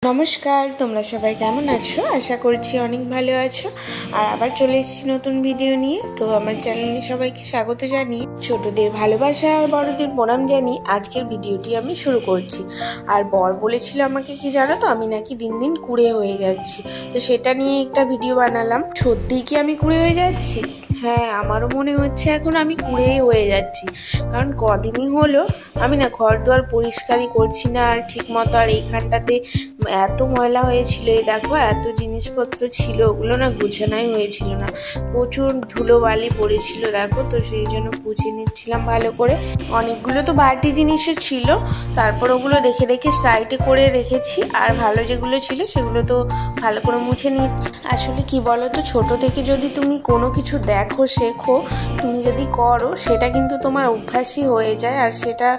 নমস্কার, তোমরা সবাই কেমন আছো? আশা করছি অনেক ভালো আছো। আর আবার চলে এসেছি নতুন ভিডিও নিয়ে। তো আমার চ্যানেলে সবাইকে স্বাগত জানিয়ে ছোটদের ভালোবাসা আর বড়দের প্রণাম জানিয়ে আজকের ভিডিওটি আমি শুরু করছি। আর বর বলেছিল আমাকে কি জানো তো, আমি নাকি দিন দিন কুঁড়ে হয়ে যাচ্ছি, তো সেটা নিয়ে একটা ভিডিও বানালাম। সত্যিই কি আমি কুঁড়ে হয়ে যাচ্ছি? হ্যাঁ, আমারও মনে হচ্ছে এখন আমি কুঁড়েই হয়ে যাচ্ছি। কারণ কদিনই হলো আমি না ঘর দুয়ার পরিষ্কারই করছি না, আর ঠিক মতো। আর এইখানটাতে এত ময়লা হয়েছিল, এই দেখো এত জিনিসপত্র ছিল, ওগুলো না গুছানোই হয়েছিল না, প্রচুর ধুলো বালি পড়েছিল দেখো। তো সেই জন্য পুছে নিচ্ছিলাম ভালো করে। অনেকগুলো তো বাড়তি জিনিসও ছিল, তারপর ওগুলো দেখে দেখে সাইডে করে রেখেছি। আর ভালো যেগুলো ছিল সেগুলো তো ভালো করে মুছে নিচ্ছি। আসলে কি বলো তো, ছোট থেকে যদি তুমি কোনো কিছু দেখো, শেখো, তুমি যদি করো, সেটা কিন্তু তোমার অভ্যাসই হয়ে যায়। আর সেটা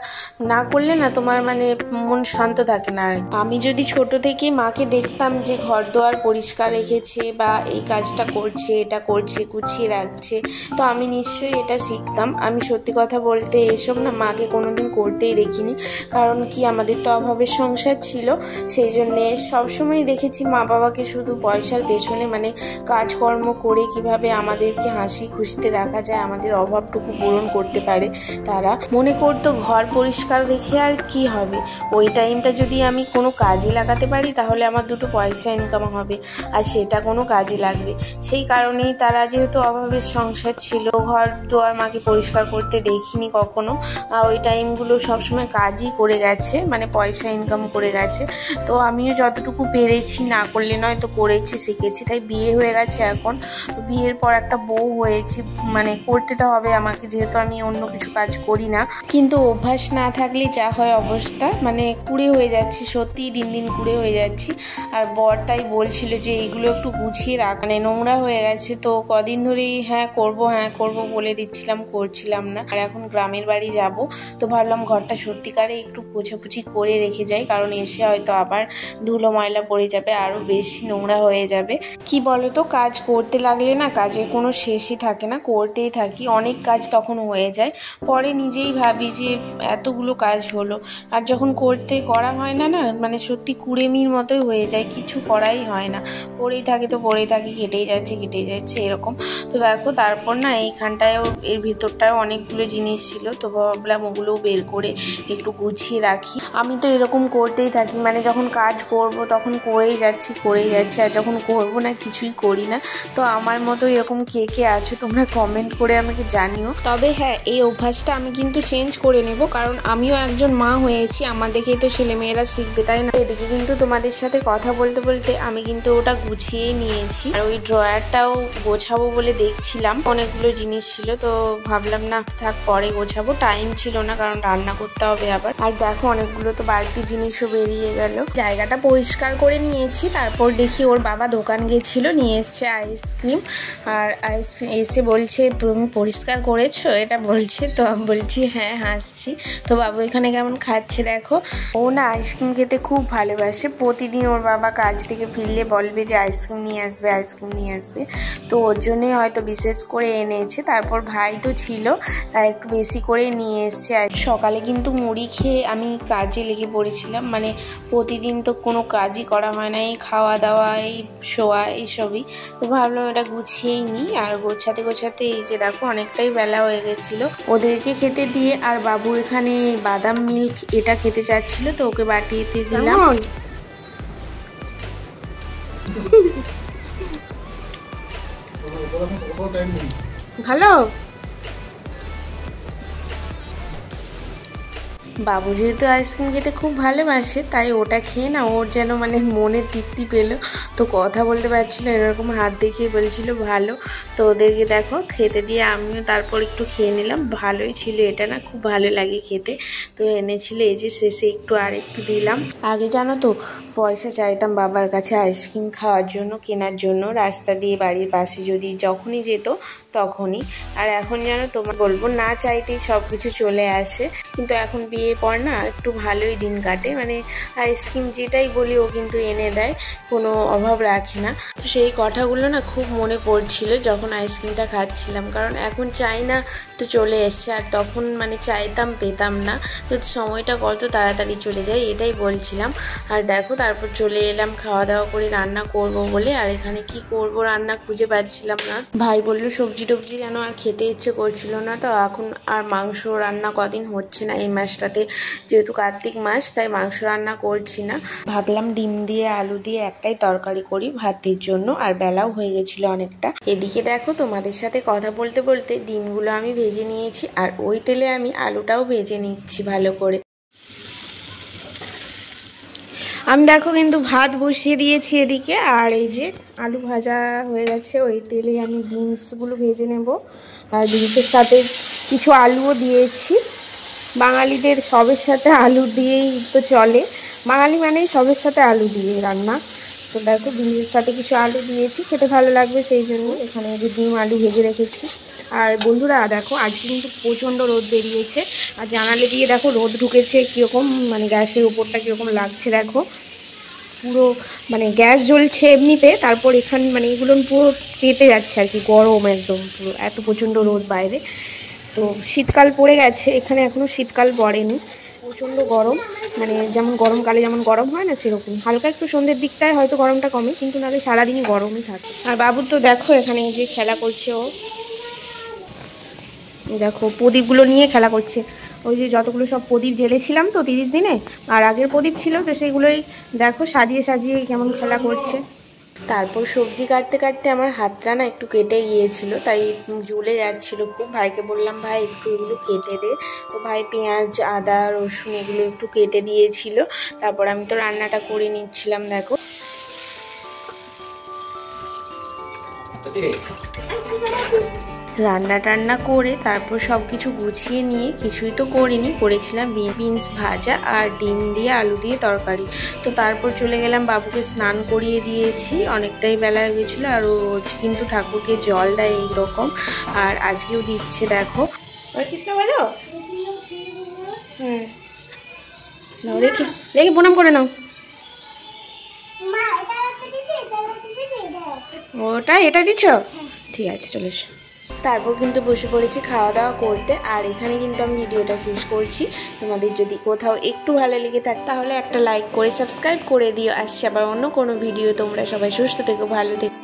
না করলে না তোমার মানে মন শান্ত থাকে না। আমি যদি ছোট থেকে মাকে দেখতাম যে ঘর দোয়ার পরিষ্কার রেখেছে বা এই কাজটা করছে, এটা করছে, গুছিয়ে রাখছে, তো আমি নিশ্চয়ই এটা শিখতাম। আমি সত্যি কথা বলতে এসব না মাকে কোনোদিন করতেই দেখিনি। কারণ কি, আমাদের তো অভাবের সংসার ছিল, সেই জন্যে সবসময় দেখেছি মা বাবাকে শুধু পয়সার পেছনে মানে কাজকর্ম করে কিভাবে আমাদেরকে হাসি খুশিতে রাখা যায়, আমাদের অভাবটুকু পূরণ করতে পারে। তারা মনে করতো ঘর পরিষ্কার রেখে আর কি হবে, ওই টাইমটা যদি আমি কোনো কাজে লাগাতে পারি তাহলে আমার দুটো পয়সা ইনকাম হবে, আর সেটা কোনো কাজে লাগবে। সেই কারণেই তারা, যেহেতু অভাবের সংসার ছিল, ঘর দুয়ার মাকে পরিষ্কার করতে দেখিনি কখনো। ওই টাইমগুলো সবসময় কাজই করে গেছে, মানে পয়সা ইনকাম করে গেছে। তো আমিও যতটুকু পেরেছি, না করলে নয় তো করেছি, শিখেছি। তাই বিয়ে হয়ে গেছে এখন, বিয়ের পর একটা বউ হয়েছি, মানে করতে তো হবে আমাকে, যেহেতু আমি অন্য কিছু কাজ করি না। কিন্তু অভ্যাস না থাকলে যা হয় অবস্থা, মানে কুঁড়ে হয়ে যাচ্ছি, সত্যিই দিন দিন কুঁড়ে হয়ে যাচ্ছি। আর বর তাই বলছিল যে এইগুলো একটু গুছিয়ে রাখ, মানে নোংরা হয়ে গেছে। তো কদিন ধরেই হ্যাঁ করব বলে দিচ্ছিলাম, করছিলাম না। আর এখন গ্রামের বাড়ি যাব, তো ভাবলাম ঘরটা সত্যিকারে একটু পোছাপুছি করে রেখে যাই, কারণ এসে হয়তো আবার ধুলো ময়লা পড়ে যাবে, আরও বেশি নোংরা হয়ে যাবে। কি বলো তো, কাজ করতে লাগলে না কাজের কোনো শেষই থাকে না, করতেই থাকি, অনেক কাজ তখন হয়ে যায়। পরে নিজেই ভাবি যে এতগুলো কাজ হলো, আর যখন করা হয় না, মানে সত্যি কুড়েমির মতোই হয়ে যায়, কিছু করাই হয় না, পড়েই থাকি, কেটেই যাচ্ছে এরকম। তো দেখো, তারপর না এইখানটায়ও, এর ভিতরটায়ও অনেকগুলো জিনিস ছিল, তো ভাবলাম ওগুলোও বের করে একটু গুছিয়ে রাখি। আমি তো এরকম করতেই থাকি, মানে যখন কাজ করব তখন করেই যাচ্ছি, আর যখন করব না কিছুই করি না। তো আমার মতো এরকম কে কে আছো তোমরা কমেন্ট করে আমাকে জানিও। তবে হ্যাঁ, এই অভ্যাসটা আমি কিন্তু চেঞ্জ করে নেব, কারণ আমিও একজন মা হয়েছি, আমার দেখেই তো ছেলেমেয়েরা শিখবে, তাই না? এদিকে কিন্তু তোমাদের সাথে কথা বলতে বলতে আমি কিন্তু ওটা গুছিয়েই নিয়েছি। আর ওই ড্রয়ারটাও গোছাবো বলে দেখছিলাম, অনেকগুলো জিনিস ছিল, তো ভাবলাম না থাক, পরে গোছাবো, টাইম ছিল না, কারণ রান্না করতে হবে আবার। আর দেখো, অনেকগুলো তো বাড়তি জিনিসও বেরিয়ে গেল। জায়গাটা পরিষ্কার করে নিয়েছি, তারপর দেখি ওর বাবা দোকান গেছিল, নিয়ে এসছে আইসক্রিম। আর এসে বলছে, তুমি পরিষ্কার করেছো, এটা বলছে। তো আমি বলছি হ্যাঁ, হাসছি। তো বাবু এখানে কেমন খাচ্ছে দেখো। ও না আইসক্রিম খেতে খুব ভালোবাসে, প্রতিদিন ওর বাবা কাজ থেকে ফিরলে বলবে যে আইসক্রিম নিয়ে আসবে। তো ওর জন্যে হয়তো বিশেষ করে এনেছে। তারপর ভাই তো ছিল, তাই একটু বেশি করে নিয়ে এসছে। সকালে কিন্তু মুড়ি খেয়ে আমি কাজে লেগে পড়েছিলাম, মানে প্রতিদিন তো কোনো কাজই করা হয় না, এই খাওয়া দাওয়া, এই শোয়া, এইসবই। তো ভাবলাম এটা গুছিয়েই নিই। আর গোছাতে এই যে দেখো অনেকটাই বেলা হয়ে গেছিলো, ওদেরকে খেতে দিয়ে। আর বাবু এখানে বাদাম মিল্ক এটা খেতে চাচ্ছিল, তো ওকে বাটিতে দিলাম। ভালো। বাবু যেহেতু আইসক্রিম খেতে খুব ভালোবাসে, তাই ওটা খেয়ে না ওর যেন মানে মনে তৃপ্তি পেলো। তো কথা বলতে পারছিল, এরকম হাত দেখিয়ে বলছিল ভালো। তো ওদেরকে দেখো খেতে দিয়ে আমিও তারপর একটু খেয়ে নিলাম। ভালোই ছিল, এটা না খুব ভালো লাগে খেতে। তো এনেছিল, এই যে শেষে একটু দিলাম। আগে জানো তো পয়সা চাইতাম বাবার কাছে আইসক্রিম খাওয়ার জন্য, কেনার জন্য, রাস্তা দিয়ে বাড়ির পাশে যদি যখনই যেত তখনই। আর এখন জানো তোমার বলবো, না চাইতেই সব কিছু চলে আসে। কিন্তু এখন বিয়ের পর না একটু ভালোই দিন কাটে, মানে আইসক্রিম যেটাই বলি ও কিন্তু এনে দেয়, কোনো অভাব রাখে না। তো সেই কথাগুলো না খুব মনে পড়ছিল যখন আইসক্রিমটা খাচ্ছিলাম, কারণ এখন চাই না তো চলে এসছে। আর তখন মানে চাইতাম পেতাম না, তো সময়টা কত তাড়াতাড়ি চলে যায় এটাই বলছিলাম। আর দেখো তারপর চলে এলাম খাওয়া দাওয়া করে রান্না করব বলে। আর এখানে কি করব রান্না খুঁজে পাচ্ছিলাম না। ভাই বললো সবজি টবজি যেন আর খেতে ইচ্ছে করছিল না, তো এখন আর মাংস রান্না কদিন হচ্ছে না এই মাসটাতে, যেহেতু কার্তিক মাস তাই মাংস রান্না করছি না। ভাবলাম ডিম দিয়ে আলু দিয়ে একটাই তরকারি করি ভাতের জন্য, আর বেলাও হয়ে গেছিলো অনেকটা। এদিকে দেখো তোমাদের সাথে কথা বলতে বলতে ডিমগুলো আমি ভেজে নিয়েছি, আর ওই তেলে আমি আলুটাও ভেজে নিচ্ছি ভালো করে। আমি দেখো কিন্তু ভাত বসিয়ে দিয়েছি এদিকে, আর এই যে আলু ভাজা হয়ে গেছে, ওই তেলে আমি বিনসগুলো ভেজে নেব। আর বিনসের সাথে কিছু আলুও দিয়েছি। বাঙালিদের সবের সাথে আলু দিয়েই তো চলে, বাঙালি মানেই সবের সাথে আলু দিয়ে রান্না। তো দেখো বিনসের সাথে কিছু আলু দিয়েছি, খেতে ভালো লাগবে সেই জন্য এখানে যে ডিম আলু ভেজে রেখেছি। আর বন্ধুরা দেখো আজকে কিন্তু প্রচণ্ড রোদ বেরিয়েছে, আর জানালে দিয়ে দেখো রোদ ঢুকেছে কীরকম, মানে গ্যাসের উপরটা কীরকম লাগছে দেখো, পুরো মানে গ্যাস জ্বলছে এমনিতে, তারপর এখানে মানে এগুলো পুরো পেতে যাচ্ছে আর কি, গরম একদম পুরো, এত প্রচণ্ড রোদ বাইরে। তো শীতকাল পড়ে গেছে, এখানে এখনও শীতকাল পড়েনি, প্রচণ্ড গরম, মানে যেমন গরমকালে যেমন গরম হয় না সেরকম। হালকা একটু সন্ধ্যের দিকটায় হয়তো গরমটা কমে, কিন্তু নাহলে সারাদিনই গরমই থাকে। আর বাবুর তো দেখো এখানে যে খেলা করছে, ও দেখো প্রদীপগুলো নিয়ে খেলা করছে। ওই যে যতগুলো সব প্রদীপ জ্বেলেছিলাম তো 30 দিনে, আর আগের প্রদীপ ছিল, তো সেগুলোই দেখো সাজিয়ে সাজিয়ে কেমন খেলা করছে। তারপর সবজি কাটতে কাটতে আমার হাতটা না একটু কেটে গিয়েছিল, তাই জ্বলে যাচ্ছিলো খুব। ভাইকে বললাম ভাই একটু এগুলো কেটে দে, তো ভাই পেঁয়াজ আদা রসুন এগুলো একটু কেটে দিয়েছিল। তারপর আমি তো রান্নাটা করে নিচ্ছিলাম দেখো। রান্না টান্না করে তারপর সব কিছু গুছিয়ে নিয়ে, কিছুই তো করিনি, করেছিলাম বিনস ভাজা আর ডিম দিয়ে আলু দিয়ে তরকারি। তো তারপর চলে গেলাম, বাবুকে স্নান করিয়ে দিয়েছি, অনেকটাই বেলা হয়ে গেছিলো। আর ও কিন্তু ঠাকুরকে জল দেয় এইরকম, আর আজকেও দিচ্ছে দেখো। হরে কৃষ্ণ বলো, হ্যাঁ নাও, রেখে রেখে প্রণাম করে নাও। ওটা এটা দিচ্ছ, ঠিক আছে চলে এসো। তারপর কিন্তু বসে পড়েছি খাওয়া দাওয়া করতে, আর এখানে কিন্তু আমি ভিডিওটা শেষ করছি। তোমাদের যদি কোথাও একটু ভালো লেগে থাকে তাহলে একটা লাইক করে সাবস্ক্রাইব করে দিও। আসছে আবার অন্য কোনো ভিডিও, তোমরা সবাই সুস্থ থেকো, ভালো থেকো।